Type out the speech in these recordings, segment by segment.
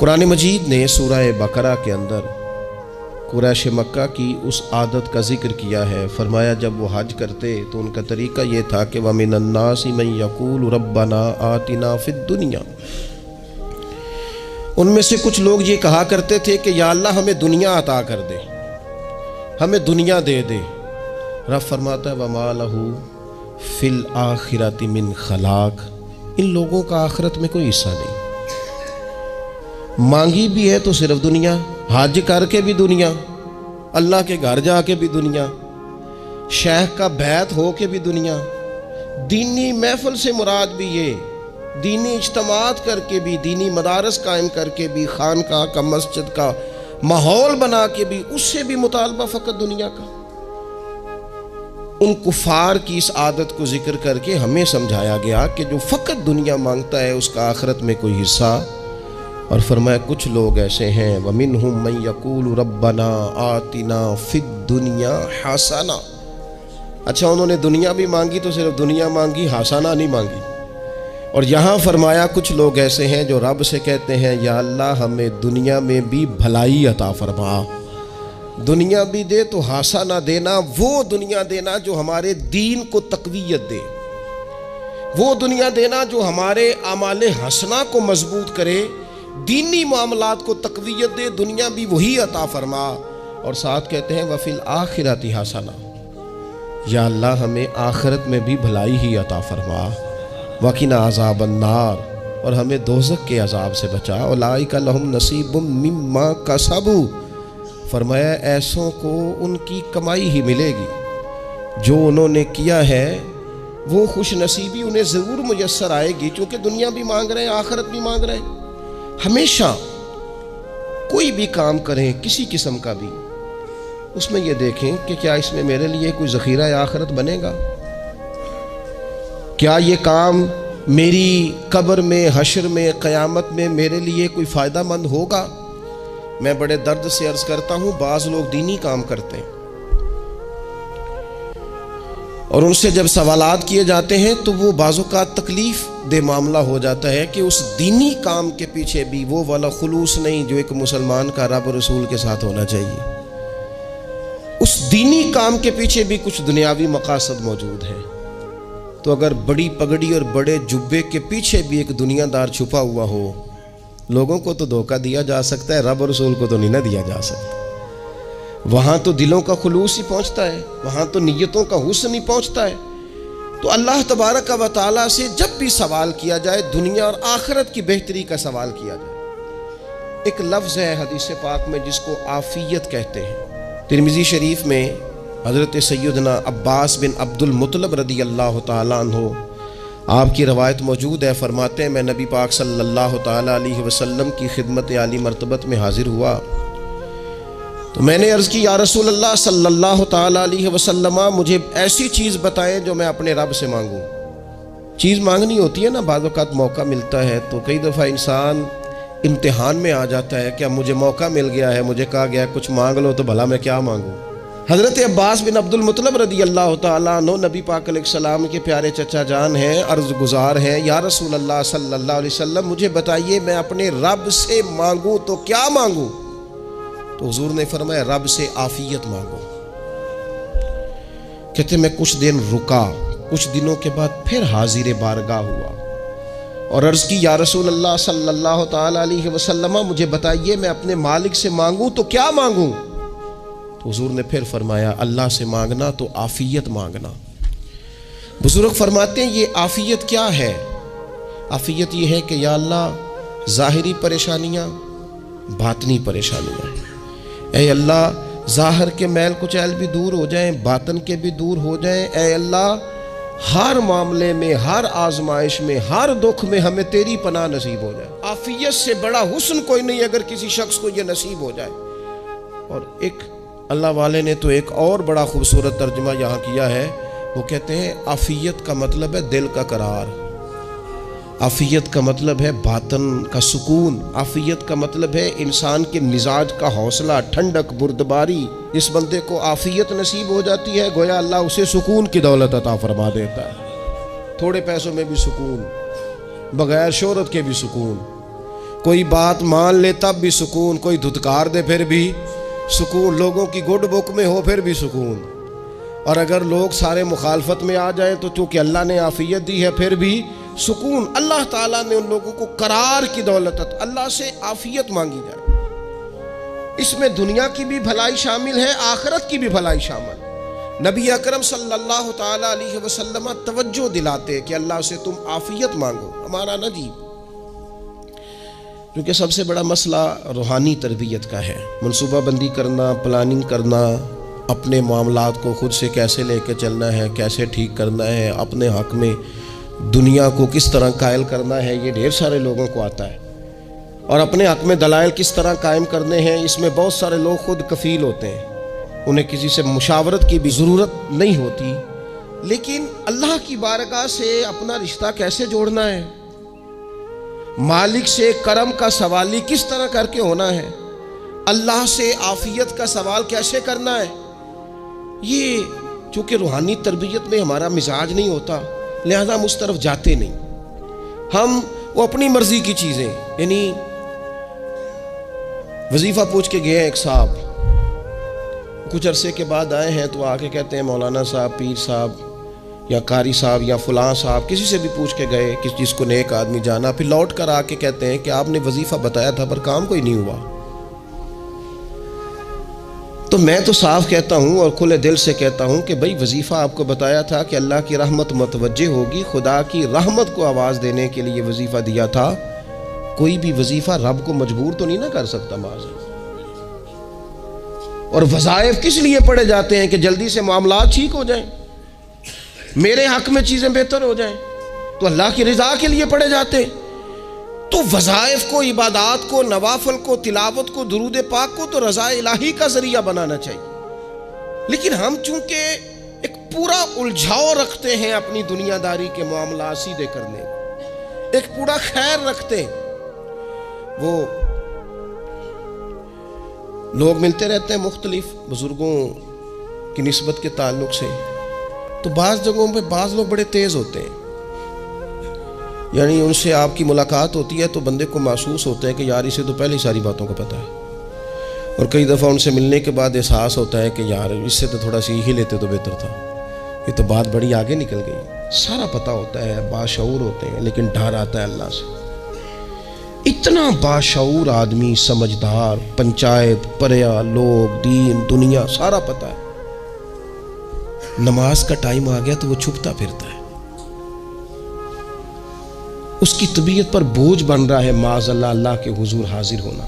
قرآن مجید نے سورہ بقرہ کے اندر قریش مکہ کی اس عادت کا ذکر کیا ہے. فرمایا جب وہ حج کرتے تو ان کا طریقہ یہ تھا کہ وَمِنَ النَّاسِ مَن يَقُولُ رَبَّنَا آتِنَا فِي الدُّنْيَا، ان میں سے کچھ لوگ یہ کہا کرتے تھے کہ یا اللہ ہمیں دنیا عطا کر دے، ہمیں دنیا دے دے. رب فرماتا ہے وَمَا لَهُ فِي الْآخِرَةِ مِنْ خَلَاقٍ، ان لوگوں کا آخرت میں کوئی حصہ نہیں. مانگی بھی ہے تو صرف دنیا، حج کر کے بھی دنیا، اللہ کے گھر جا کے بھی دنیا، شیخ کا بیعت ہو کے بھی دنیا، دینی محفل سے مراد بھی یہ، دینی اجتماعات کر کے بھی، دینی مدارس قائم کر کے بھی، خانقاہ کا مسجد کا ماحول بنا کے بھی، اس سے بھی مطالبہ فقط دنیا کا. ان کفار کی اس عادت کو ذکر کر کے ہمیں سمجھایا گیا کہ جو فقط دنیا مانگتا ہے اس کا آخرت میں کوئی حصہ. اور فرمایا کچھ لوگ ایسے ہیں وَمِنْهُمْ مَنْ يَقُولُ رَبَّنَا آتِنَا فِي الدُّنْيَا حَسَنَةً. اچھا انہوں نے دنیا بھی مانگی تو صرف دنیا مانگی، حسنہ نہیں مانگی. اور یہاں فرمایا کچھ لوگ ایسے ہیں جو رب سے کہتے ہیں یا اللہ ہمیں دنیا میں بھی بھلائی عطا فرما، دنیا بھی دے تو حسنہ دینا، وہ دنیا دینا جو ہمارے دین کو تقویت دے، وہ دنیا دینا جو ہمارے اعمال حسنہ کو مضبوط کرے، دینی معاملات کو تقویت دے، دنیا بھی وہی عطا فرما. اور ساتھ کہتے ہیں وَفِي الْآخِرَةِ حَسَنَةً، یا اللہ ہمیں آخرت میں بھی بھلائی ہی عطا فرما. وَقِنَا عَذَابَ النَّارِ، اور ہمیں دوزخ کے عذاب سے بچا. اولئک لَهُمْ نَصِیبٌ مِّمَّا کَسَبُوا، فرمایا ایسوں کو ان کی کمائی ہی ملے گی، جو انہوں نے کیا ہے وہ خوش نصیبی انہیں ضرور میسر آئے گی. چونکہ دنیا بھی مانگ رہے ہیں، آخرت بھی مانگ رہے ہیں. ہمیشہ کوئی بھی کام کریں کسی قسم کا بھی، اس میں یہ دیکھیں کہ کیا اس میں میرے لیے کوئی ذخیرہ آخرت بنے گا، کیا یہ کام میری قبر میں، حشر میں، قیامت میں میرے لیے کوئی فائدہ مند ہوگا. میں بڑے درد سے عرض کرتا ہوں بعض لوگ دینی کام کرتے ہیں اور ان سے جب سوالات کیے جاتے ہیں تو وہ بعض اوقات تکلیف دہ معاملہ ہو جاتا ہے کہ اس دینی کام کے پیچھے بھی وہ والا خلوص نہیں جو ایک مسلمان کا رب و رسول کے ساتھ ہونا چاہیے. اس دینی کام کے پیچھے بھی کچھ دنیاوی مقاصد موجود ہیں. تو اگر بڑی پگڑی اور بڑے جبے کے پیچھے بھی ایک دنیا دار چھپا ہوا ہو، لوگوں کو تو دھوکہ دیا جا سکتا ہے، رب و رسول کو تو نہیں نہ دیا جا سکتا. وہاں تو دلوں کا خلوص ہی پہنچتا ہے، وہاں تو نیتوں کا حسن ہی پہنچتا ہے. تو اللہ تبارک و تعالیٰ سے جب بھی سوال کیا جائے دنیا اور آخرت کی بہتری کا سوال کیا جائے. ایک لفظ ہے حدیث پاک میں جس کو عافیت کہتے ہیں. ترمذی شریف میں حضرت سیدنا عباس بن عبد المطلب رضی اللہ تعالیٰ عنہ آپ کی روایت موجود ہے. فرماتے ہیں میں نبی پاک صلی اللہ تعالیٰ علیہ وسلم کی خدمت عالی مرتبت میں حاضر ہوا تو میں نے عرض کی یا رسول اللہ صلی اللہ تعالیٰ علیہ وسلم مجھے ایسی چیز بتائیں جو میں اپنے رب سے مانگوں. چیز مانگنی ہوتی ہے نا، بعض اوقات موقع ملتا ہے تو کئی دفعہ انسان امتحان میں آ جاتا ہے کہ اب مجھے موقع مل گیا ہے، مجھے کہا گیا کچھ مانگ لو تو بھلا میں کیا مانگوں. حضرت عباس بن عبد المطلب رضی اللہ تعالیٰ عنہ نبی پاک علیہ السلام کے پیارے چچا جان ہیں، عرض گزار ہیں یا رسول اللہ صلی اللہ علیہ وسلم مجھے بتائیے میں اپنے رب سے مانگوں تو کیا مانگوں. تو حضور نے فرمایا رب سے عافیت مانگو. کہتے میں کچھ دن رکا، کچھ دنوں کے بعد پھر حاضر بارگاہ ہوا اور عرض کی یا رسول اللہ صلی اللہ تعالیٰ علیہ وسلم مجھے بتائیے میں اپنے مالک سے مانگوں تو کیا مانگوں. تو حضور نے پھر فرمایا اللہ سے مانگنا تو عافیت مانگنا. بزرگ فرماتے ہیں یہ عافیت کیا ہے؟ عافیت یہ ہے کہ یا اللہ ظاہری پریشانیاں، باطنی پریشانیاں، اے اللہ ظاہر کے میل کچیل بھی دور ہو جائیں، باطن کے بھی دور ہو جائیں. اے اللہ ہر معاملے میں، ہر آزمائش میں، ہر دکھ میں ہمیں تیری پناہ نصیب ہو جائے. عافیت سے بڑا حسن کوئی نہیں اگر کسی شخص کو یہ نصیب ہو جائے. اور ایک اللہ والے نے تو ایک اور بڑا خوبصورت ترجمہ یہاں کیا ہے، وہ کہتے ہیں عافیت کا مطلب ہے دل کا قرار، عافیت کا مطلب ہے باطن کا سکون، عافیت کا مطلب ہے انسان کے مزاج کا حوصلہ، ٹھنڈک، بردباری. جس بندے کو عافیت نصیب ہو جاتی ہے گویا اللہ اسے سکون کی دولت عطا فرما دیتا ہے. تھوڑے پیسوں میں بھی سکون، بغیر شہرت کے بھی سکون، کوئی بات مان لے تب بھی سکون، کوئی دھتکار دے پھر بھی سکون، لوگوں کی گڈ بک میں ہو پھر بھی سکون، اور اگر لوگ سارے مخالفت میں آ جائیں تو چونکہ اللہ نے عافیت دی ہے پھر بھی سکون۔ اللہ تعالیٰ نے ان لوگوں کو قرار کی دولت، اللہ سے عافیت مانگی جائے، اس میں دنیا کی بھی بھلائی شامل ہے، آخرت کی بھی بھلائی شامل ہے۔ نبی اکرم صلی اللہ تعالیٰ علیہ وسلم توجہ دلاتے کہ اللہ سے تم عافیت مانگو، ہمارا نہ جی، کیونکہ سب سے بڑا مسئلہ روحانی تربیت کا ہے، منصوبہ بندی کرنا، پلاننگ کرنا، اپنے معاملات کو خود سے کیسے لے کے چلنا ہے، کیسے ٹھیک کرنا ہے، اپنے حق میں دنیا کو کس طرح قائل کرنا ہے، یہ ڈھیر سارے لوگوں کو آتا ہے، اور اپنے حق میں دلائل کس طرح قائم کرنے ہیں، اس میں بہت سارے لوگ خود کفیل ہوتے ہیں، انہیں کسی سے مشاورت کی بھی ضرورت نہیں ہوتی۔ لیکن اللہ کی بارگاہ سے اپنا رشتہ کیسے جوڑنا ہے، مالک سے کرم کا سوالی کس طرح کر کے ہونا ہے، اللہ سے عافیت کا سوال کیسے کرنا ہے، یہ چونکہ روحانی تربیت میں ہمارا مزاج نہیں ہوتا، لہذا ہم اس طرف جاتے نہیں، ہم وہ اپنی مرضی کی چیزیں، یعنی وظیفہ پوچھ کے گئے ہیں ایک صاحب، کچھ عرصے کے بعد آئے ہیں تو آ کے کہتے ہیں مولانا صاحب، پیر صاحب یا قاری صاحب یا فلاں صاحب، کسی سے بھی پوچھ کے گئے کہ جس کو نیک آدمی جانا، پھر لوٹ کر آ کے کہتے ہیں کہ آپ نے وظیفہ بتایا تھا پر کام کوئی نہیں ہوا۔ تو میں تو صاف کہتا ہوں اور کھلے دل سے کہتا ہوں کہ بھئی وظیفہ آپ کو بتایا تھا کہ اللہ کی رحمت متوجہ ہوگی، خدا کی رحمت کو آواز دینے کے لیے وظیفہ دیا تھا، کوئی بھی وظیفہ رب کو مجبور تو نہیں نہ کر سکتا معاذ۔ اور وظائف کس لیے پڑھے جاتے ہیں کہ جلدی سے معاملات ٹھیک ہو جائیں، میرے حق میں چیزیں بہتر ہو جائیں، تو اللہ کی رضا کے لیے پڑھے جاتے ہیں۔ تو وظائف کو، عبادات کو، نوافل کو، تلاوت کو، درود پاک کو تو رضا الہی کا ذریعہ بنانا چاہیے، لیکن ہم چونکہ ایک پورا الجھاؤ رکھتے ہیں اپنی دنیا داری کے معاملات سیدھے کرنے، ایک پورا خیر رکھتے ہیں، وہ لوگ ملتے رہتے ہیں مختلف بزرگوں کی نسبت کے تعلق سے، تو بعض جگہوں پہ بعض لوگ بڑے تیز ہوتے ہیں، یعنی ان سے آپ کی ملاقات ہوتی ہے تو بندے کو محسوس ہوتا ہے کہ یار اسے تو پہلے ہی ساری باتوں کا پتہ ہے، اور کئی دفعہ ان سے ملنے کے بعد احساس ہوتا ہے کہ یار اس سے تو تھوڑا سیکھ ہی لیتے تو بہتر تھا، یہ تو بات بڑی آگے نکل گئی، سارا پتہ ہوتا ہے، باشعور ہوتے ہیں، لیکن ڈر آتا ہے اللہ سے۔ اتنا باشعور آدمی، سمجھدار، پنچایت، پریا، لوگ، دین، دنیا سارا پتہ ہے، نماز کا ٹائم آ گیا تو وہ چھپتا پھرتا ہے، اس کی طبیعت پر بوجھ بن رہا ہے معاذ اللہ اللہ کے حضور حاضر ہونا،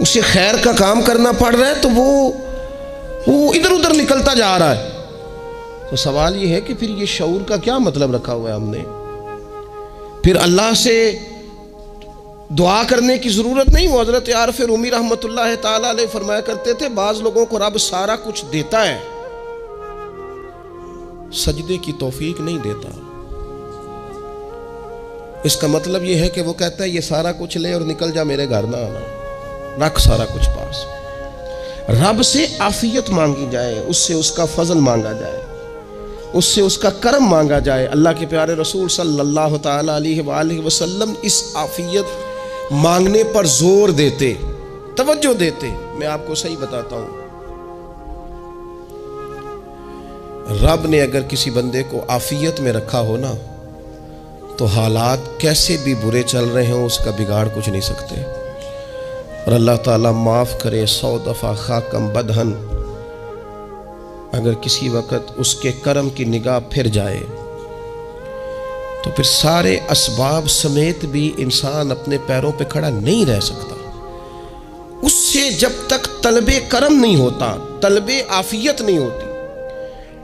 اسے خیر کا کام کرنا پڑ رہا ہے تو وہ ادھر ادھر نکلتا جا رہا ہے۔ تو سوال یہ ہے کہ پھر یہ شعور کا کیا مطلب رکھا ہوا ہے ہم نے؟ پھر اللہ سے دعا کرنے کی ضرورت نہیں۔ وہ حضرت عارف رومی رحمۃ اللہ تعالی علیہ فرمایا کرتے تھے بعض لوگوں کو رب سارا کچھ دیتا ہے، سجدے کی توفیق نہیں دیتا۔ اس کا مطلب یہ ہے کہ وہ کہتا ہے یہ سارا کچھ لے اور نکل جا، میرے گھر نہ آنا، رکھ سارا کچھ پاس۔ رب سے عافیت مانگی جائے، اس سے اس کا فضل مانگا جائے، اس سے اس کا کرم مانگا جائے۔ اللہ کے پیارے رسول صلی اللہ تعالی علیہ وآلہ وسلم اس عافیت مانگنے پر زور دیتے، توجہ دیتے۔ میں آپ کو صحیح بتاتا ہوں، رب نے اگر کسی بندے کو عافیت میں رکھا ہو نا تو حالات کیسے بھی برے چل رہے ہوں اس کا بگاڑ کچھ نہیں سکتے۔ اور اللہ تعالیٰ معاف کرے، 100 دفعہ خاکم بدہن اگر کسی وقت اس کے کرم کی نگاہ پھر جائے تو پھر سارے اسباب سمیت بھی انسان اپنے پیروں پہ کھڑا نہیں رہ سکتا۔ اس سے جب تک طلب کرم نہیں ہوتا، طلب عافیت نہیں ہوتی،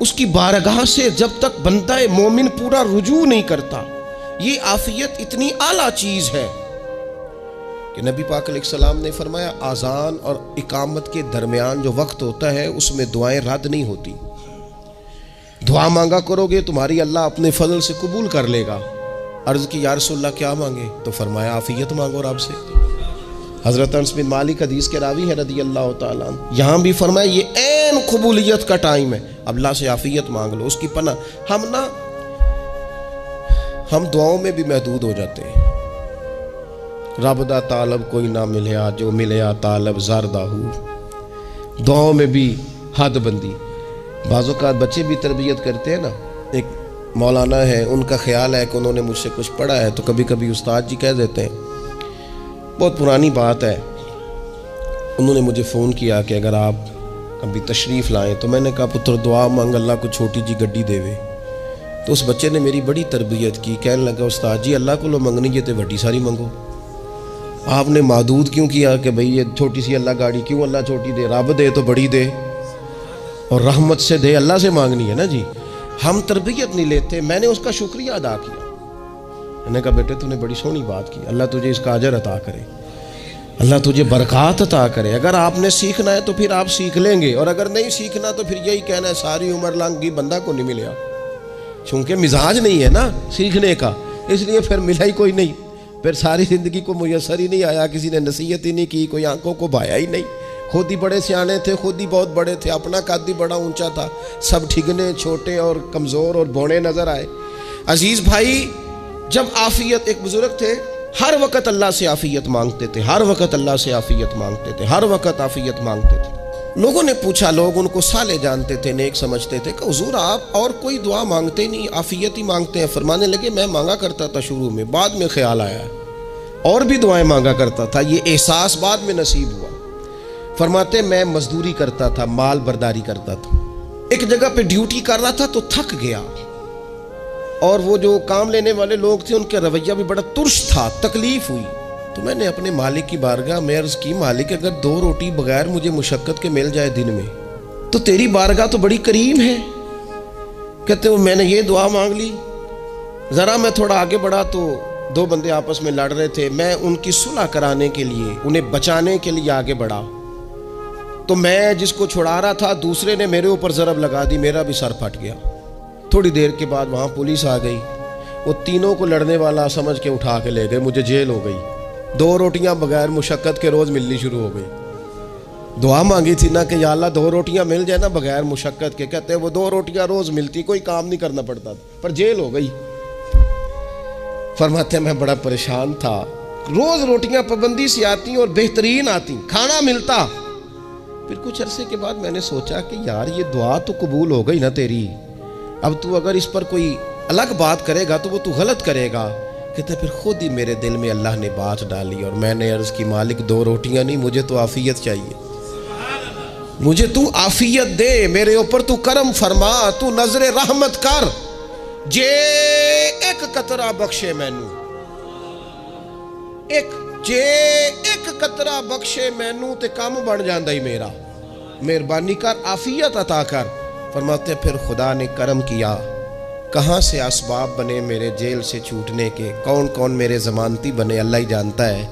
اس کی بارگاہ سے جب تک بندہ مومن پورا رجوع نہیں کرتا، یہ عافیت اتنی اعلیٰ چیز ہے کہ نبی پاک علیہ السلام نے فرمایا آذان اور اقامت کے درمیان جو وقت ہوتا ہے اس میں دعائیں رد نہیں ہوتی۔ دعا مانگا کرو گے تمہاری اللہ اپنے فضل سے قبول کر لے گا۔ عرض کی یا رسول اللہ کیا مانگے؟ تو فرمایا عافیت مانگو رب سے۔ حضرت انس بن مالک حدیث کے راوی ہے رضی اللہ تعالیٰ عنہ، یہاں بھی فرمایا یہ عین قبولیت کا ٹائم ہے، اب اللہ سے عافیت مانگ لو، اس کی پناہ۔ ہم دعاؤں میں بھی محدود ہو جاتے ہیں، رب دا طالب کوئی نہ ملیا جو ملیا طالب زردہ ہو. دعاؤں میں بھی حد بندی. بعض اوقات بچے بھی تربیت کرتے ہیں نا. ایک مولانا ہے، ان کا خیال ہے کہ انہوں نے مجھ سے کچھ پڑھا ہے تو کبھی کبھی استاد جی کہہ دیتے ہیں. بہت پرانی بات ہے. انہوں نے مجھے فون کیا کہ اگر آپ کبھی تشریف لائیں تو میں نے کہا پتر دعا مانگ اللہ کو چھوٹی جی گڈی دے وے. تو اس بچے نے میری بڑی تربیت کی. کہنے لگا استاد جی اللہ کو لو منگنی یہ تو وڈی ساری منگو. آپ نے محدود کیوں کیا کہ بھئی یہ چھوٹی سی اللہ گاڑی کیوں اللہ چھوٹی دے؟ رب دے تو بڑی دے اور رحمت سے دے. اللہ سے مانگنی ہے نا جی. ہم تربیت نہیں لیتے. میں نے اس کا شکریہ ادا کیا. میں نے کہا بیٹے تو نے بڑی سونی بات کی. اللہ تجھے اس کا اجر عطا کرے، اللہ تجھے برکات عطا کرے. اگر آپ نے سیکھنا ہے تو پھر آپ سیکھ لیں گے، اور اگر نہیں سیکھنا تو پھر یہی کہنا ہے ساری عمر لنگ گئی بندہ کو نہیں ملیا. چونکہ مزاج نہیں ہے نا سیکھنے کا، اس لیے پھر ملا ہی کوئی نہیں. پھر ساری زندگی کو میسر ہی نہیں آیا، کسی نے نصیحت ہی نہیں کی، کوئی آنکھوں کو بھایا ہی نہیں. خود ہی بڑے سیانے تھے، خود ہی بہت بڑے تھے، اپنا قد بھی بڑا اونچا تھا، سب ٹھگنے چھوٹے اور کمزور اور بوڑے نظر آئے. عزیز بھائی، جب عافیت، ایک بزرگ تھے ہر وقت اللہ سے عافیت مانگتے تھے، ہر وقت اللہ سے عافیت مانگتے تھے، ہر وقت عافیت مانگتے تھے. لوگوں نے پوچھا، لوگ ان کو صالح جانتے تھے، نیک سمجھتے تھے کہ حضور آپ اور کوئی دعا مانگتے نہیں، عافیت ہی مانگتے ہیں. فرمانے لگے میں مانگا کرتا تھا شروع میں، بعد میں خیال آیا اور بھی دعائیں مانگا کرتا تھا، یہ احساس بعد میں نصیب ہوا. فرماتے میں مزدوری کرتا تھا، مال برداری کرتا تھا. ایک جگہ پہ ڈیوٹی کر رہا تھا تو تھک گیا، اور وہ جو کام لینے والے لوگ تھے ان کا رویہ بھی بڑا ترش تھا. تکلیف ہوئی تو میں نے اپنے مالک کی بارگاہ میں عرض کی، مالک اگر 2 روٹی بغیر مجھے مشقت کے مل جائے دن میں تو تیری بارگاہ تو بڑی کریم ہے. کہتے ہیں میں نے یہ دعا مانگ لی. ذرا میں تھوڑا آگے بڑھا تو 2 بندے آپس میں لڑ رہے تھے. میں ان کی صلح کرانے کے لیے، انہیں بچانے کے لیے آگے بڑھا تو میں جس کو چھڑا رہا تھا دوسرے نے میرے اوپر ضرب لگا دی، میرا بھی سر پھٹ گیا. تھوڑی دیر کے بعد وہاں پولیس آ گئی. وہ تینوں کو لڑنے والا سمجھ کے اٹھا کے لے گئے. مجھے جیل ہو گئی. 2 روٹیاں بغیر مشقت کے روز ملنی شروع ہو گئی. دعا مانگی تھی نا کہ یا اللہ 2 روٹیاں مل جائے نا بغیر مشقت کے. کہتے ہیں وہ 2 روٹیاں روز ملتی، کوئی کام نہیں کرنا پڑتا، پر جیل ہو گئی. فرماتے ہیں میں بڑا پریشان تھا. روز روٹیاں پابندی سے آتی اور بہترین آتی، کھانا ملتا. پھر کچھ عرصے کے بعد میں نے سوچا کہ یار یہ دعا تو قبول ہو گئی نا تیری، اب تو اگر اس پر کوئی الگ بات کرے گا تو وہ تو غلط کرے گا. کہتے پھر خود ہی میرے دل میں اللہ نے بات ڈالی اور میں نے عرض کی مالک 2 روٹیاں نہیں، مجھے تو عافیت چاہیے. مجھے تو عافیت دے، میرے اوپر تو کرم فرما، تو نظر رحمت کر. جے ایک قطرہ بخشے مینوں، ایک قطرہ بخشے مینوں تے کام بن جاندا ہی میرا. مہربانی کر، عافیت عطا کر. فرماتے پھر خدا نے کرم کیا. کہاں سے اسباب بنے میرے جیل سے چھوٹنے کے، کون کون میرے ضمانتی بنے اللہ ہی جانتا ہے.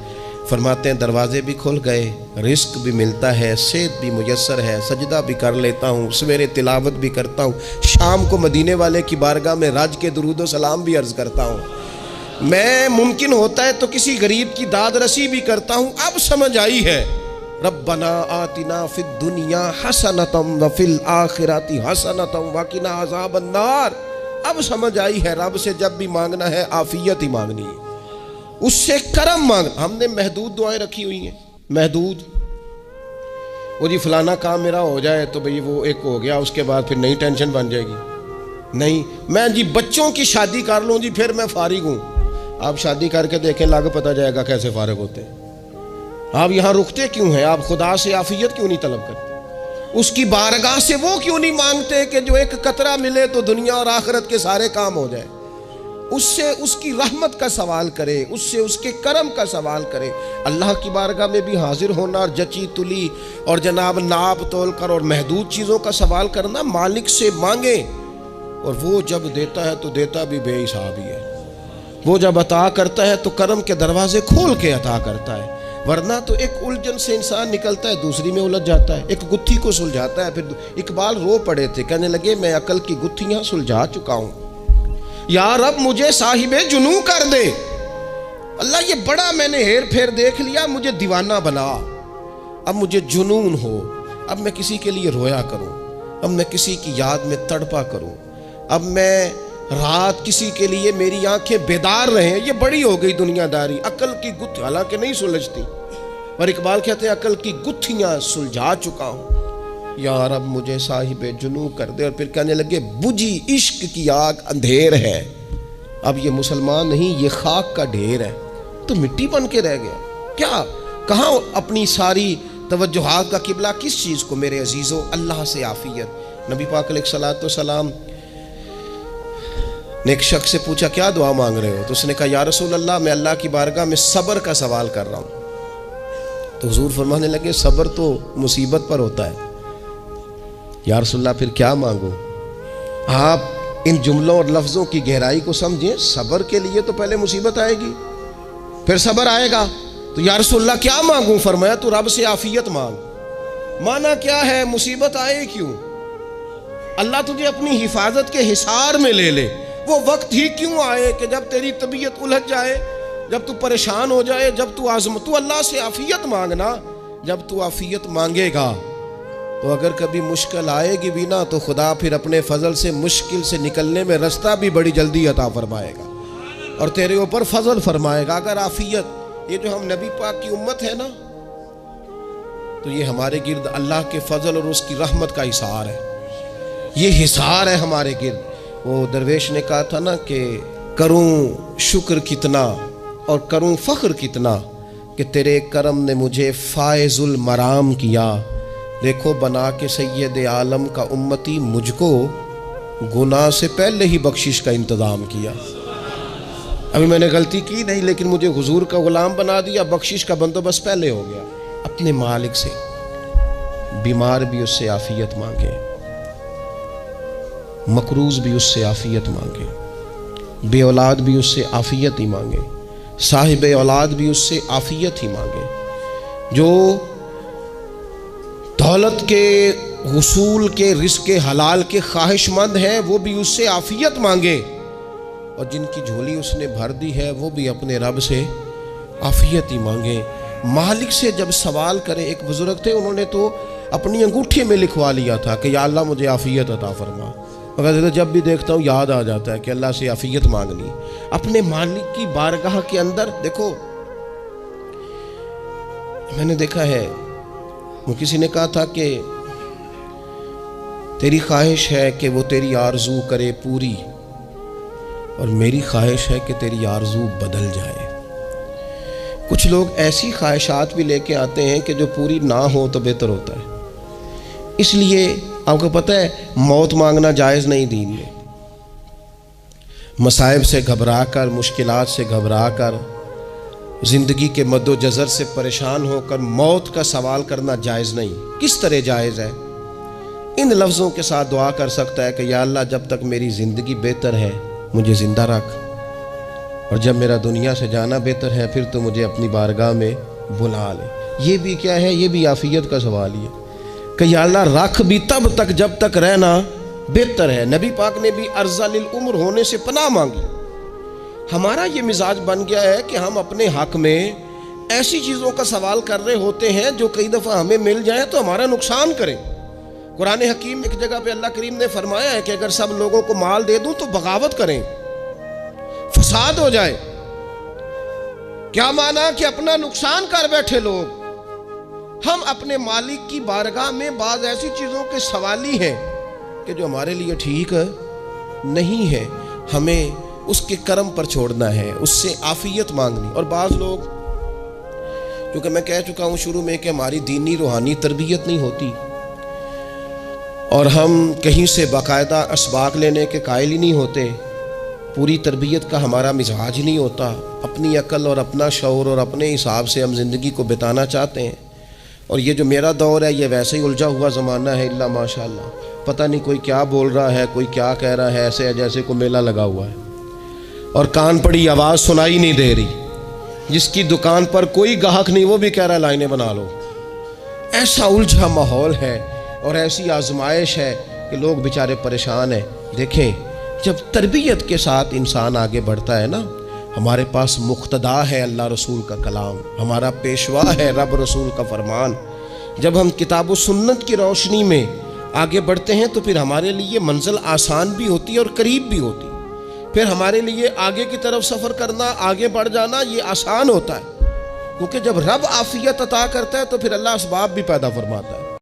فرماتے ہیں دروازے بھی کھل گئے، رزق بھی ملتا ہے، صحت بھی میسر ہے، سجدہ بھی کر لیتا ہوں، سویرے تلاوت بھی کرتا ہوں، شام کو مدینے والے کی بارگاہ میں رج کے درود و سلام بھی عرض کرتا ہوں. میں ممکن ہوتا ہے تو کسی غریب کی داد رسی بھی کرتا ہوں. اب سمجھ آئی ہے ربنا آتنا فی الدنیا حسنۃ وفی الآخرۃ حسنۃ وقنا عذاب النار. اب سمجھ آئی ہے رب سے جب بھی مانگنا ہے عافیت ہی مانگنی ہے، اس سے کرم مانگ. ہم نے محدود دعائیں رکھی ہوئی ہیں، محدود. وہ جی فلانا کام میرا ہو جائے تو بھئی وہ ایک ہو گیا، اس کے بعد پھر نئی ٹینشن بن جائے گی. نہیں، میں جی بچوں کی شادی کر لوں جی پھر میں فارغ ہوں. آپ شادی کر کے دیکھیں، لاگ پتہ جائے گا کیسے فارغ ہوتے ہیں. آپ یہاں رکتے کیوں ہیں؟ آپ خدا سے عافیت کیوں نہیں طلب کرتے؟ اس کی بارگاہ سے وہ کیوں نہیں مانگتے کہ جو ایک قطرہ ملے تو دنیا اور آخرت کے سارے کام ہو جائے؟ اس سے اس کی رحمت کا سوال کرے، اس سے اس کے کرم کا سوال کرے. اللہ کی بارگاہ میں بھی حاضر ہونا اور جچی تلی اور جناب ناپ تول کر اور محدود چیزوں کا سوال کرنا. مالک سے مانگیں، اور وہ جب دیتا ہے تو دیتا بھی بے حساب ہی ہے. وہ جب عطا کرتا ہے تو کرم کے دروازے کھول کے عطا کرتا ہے. ورنہ تو ایک الجھن سے انسان نکلتا ہے، دوسری میں الجھ جاتا ہے. ایک گتھی کو سلجھاتا ہے. پھر اقبال رو پڑے تھے، کہنے لگے میں عقل کی گتھیاں سلجھا چکا ہوں، یا رب مجھے صاحب جنوں کر دے. اللہ یہ بڑا میں نے ہیر پھیر دیکھ لیا، مجھے دیوانہ بنا. اب مجھے جنون ہو، اب میں کسی کے لیے رویا کروں، اب میں کسی کی یاد میں تڑپا کروں، اب میں رات کسی کے لیے میری آنکھیں بیدار رہیں، یہ بڑی ہو گئی دنیا داری، عقل کی گتھی حالانکہ نہیں سلجھتی، اور اقبال کہتے ہیں عقل کی گتھیاں سلجھا چکا ہوں، یا رب مجھے صاحب جنوں کر دے۔ اور پھر کہنے لگے بجھی عشق کی آگ اندھیر ہے، اب یہ مسلمان نہیں، یہ خاک کا ڈھیر ہے، تو مٹی بن کے رہ گیا۔ کیا کہاں اپنی ساری توجہات کا قبلہ کس چیز کو؟ میرے عزیزو، اللہ سے عافیت۔ نبی پاک علیہ الصلوۃ والسلام نے ایک شخص سے پوچھا کیا دعا مانگ رہے ہو؟ تو اس نے کہا یا رسول اللہ میں اللہ کی بارگاہ میں صبر کا سوال کر رہا ہوں۔ تو حضور فرمانے لگے صبر تو مصیبت پر ہوتا ہے۔ یا رسول اللہ پھر کیا مانگو؟ آپ ان جملوں اور لفظوں کی گہرائی کو سمجھیں، صبر کے لیے تو پہلے مصیبت آئے گی، پھر صبر آئے گا۔ تو یا رسول اللہ کیا مانگوں؟ فرمایا تو رب سے عافیت مانگ۔ مانا کیا ہے؟ مصیبت آئے کیوں؟ اللہ تجھے اپنی حفاظت کے حصار میں لے لے، وہ وقت ہی کیوں آئے کہ جب تیری طبیعت الجھ جائے، جب تو پریشان ہو جائے، جب تو تو اللہ سے عافیت مانگنا۔ جب تو عافیت مانگے گا تو اگر کبھی مشکل آئے گی بھی نا، تو خدا پھر اپنے فضل سے مشکل سے نکلنے میں رستہ بھی بڑی جلدی عطا فرمائے گا اور تیرے اوپر فضل فرمائے گا۔ اگر عافیت، یہ جو ہم نبی پاک کی امت ہے نا، تو یہ ہمارے گرد اللہ کے فضل اور اس کی رحمت کا حصار ہے، یہ حصار ہے ہمارے گرد۔ وہ درویش نے کہا تھا نا کہ کروں شکر کتنا اور کروں فخر کتنا کہ تیرے کرم نے مجھے فائز المرام کیا، دیکھو بنا کے سید عالم کا امتی مجھ کو گناہ سے پہلے ہی بخشش کا انتظام کیا۔ ابھی میں نے غلطی کی نہیں، لیکن مجھے حضور کا غلام بنا دیا، بخشش کا بندوبست پہلے ہو گیا۔ اپنے مالک سے بیمار بھی اس سے عافیت مانگے، مقروض بھی اس سے عافیت مانگے، بے اولاد بھی اس سے عافیت ہی مانگے، صاحب اولاد بھی اس سے عافیت ہی مانگے، جو دولت کے حصول کے رزق حلال کے خواہش مند ہے وہ بھی اس سے عافیت مانگے، اور جن کی جھولی اس نے بھر دی ہے وہ بھی اپنے رب سے عافیت ہی مانگے۔ مالک سے جب سوال کرے، ایک بزرگ تھے انہوں نے تو اپنی انگوٹھی میں لکھوا لیا تھا کہ یا اللہ مجھے عافیت عطا فرما، مگر جب بھی دیکھتا ہوں یاد آ جاتا ہے کہ اللہ سے عافیت مانگنی۔ اپنے مالک کی بارگاہ کے اندر دیکھو، میں نے دیکھا ہے وہ کسی نے کہا تھا کہ تیری خواہش ہے کہ وہ تیری آرزو کرے پوری، اور میری خواہش ہے کہ تیری آرزو بدل جائے۔ کچھ لوگ ایسی خواہشات بھی لے کے آتے ہیں کہ جو پوری نہ ہو تو بہتر ہوتا ہے۔ اس لیے آپ کو پتہ ہے موت مانگنا جائز نہیں دین میں۔ مصائب سے گھبرا کر، مشکلات سے گھبرا کر، زندگی کے مد و جزر سے پریشان ہو کر موت کا سوال کرنا جائز نہیں۔ کس طرح جائز ہے؟ ان لفظوں کے ساتھ دعا کر سکتا ہے کہ یا اللہ جب تک میری زندگی بہتر ہے مجھے زندہ رکھ، اور جب میرا دنیا سے جانا بہتر ہے پھر تو مجھے اپنی بارگاہ میں بلا لے۔ یہ بھی کیا ہے؟ یہ بھی عافیت کا سوال ہی ہے کہ یا اللہ رکھ بھی تب تک جب تک رہنا بہتر ہے۔ نبی پاک نے بھی ارذل العمر ہونے سے پناہ مانگی۔ ہمارا یہ مزاج بن گیا ہے کہ ہم اپنے حق میں ایسی چیزوں کا سوال کر رہے ہوتے ہیں جو کئی دفعہ ہمیں مل جائیں تو ہمارا نقصان کریں۔ قرآن حکیم ایک جگہ پہ اللہ کریم نے فرمایا ہے کہ اگر سب لوگوں کو مال دے دوں تو بغاوت کریں، فساد ہو جائے۔ کیا مانا؟ کہ اپنا نقصان کر بیٹھے لوگ۔ ہم اپنے مالک کی بارگاہ میں بعض ایسی چیزوں کے سوالی ہیں کہ جو ہمارے لیے ٹھیک نہیں ہے، ہمیں اس کے کرم پر چھوڑنا ہے، اس سے عافیت مانگنی۔ اور بعض لوگ، کیونکہ میں کہہ چکا ہوں شروع میں کہ ہماری دینی روحانی تربیت نہیں ہوتی، اور ہم کہیں سے باقاعدہ اسباق لینے کے قائل ہی نہیں ہوتے، پوری تربیت کا ہمارا مزاج نہیں ہوتا، اپنی عقل اور اپنا شعور اور اپنے حساب سے ہم زندگی کو بتانا چاہتے ہیں۔ اور یہ جو میرا دور ہے یہ ویسے ہی الجھا ہوا زمانہ ہے، اللہ ماشاء اللہ، پتہ نہیں کوئی کیا بول رہا ہے، کوئی کیا کہہ رہا ہے، ایسے جیسے کوئی میلہ لگا ہوا ہے اور کان پڑی آواز سنائی نہیں دے رہی۔ جس کی دکان پر کوئی گاہک نہیں وہ بھی کہہ رہا ہے لائنیں بنا لو۔ ایسا الجھا ماحول ہے اور ایسی آزمائش ہے کہ لوگ بیچارے پریشان ہیں۔ دیکھیں جب تربیت کے ساتھ انسان آگے بڑھتا ہے نا، ہمارے پاس مقتدا ہے اللہ رسول کا کلام، ہمارا پیشوا ہے رب رسول کا فرمان۔ جب ہم کتاب و سنت کی روشنی میں آگے بڑھتے ہیں تو پھر ہمارے لیے منزل آسان بھی ہوتی ہے اور قریب بھی ہوتی ہے۔ پھر ہمارے لیے آگے کی طرف سفر کرنا، آگے بڑھ جانا یہ آسان ہوتا ہے، کیونکہ جب رب عافیت عطا کرتا ہے تو پھر اللہ اسباب بھی پیدا فرماتا ہے۔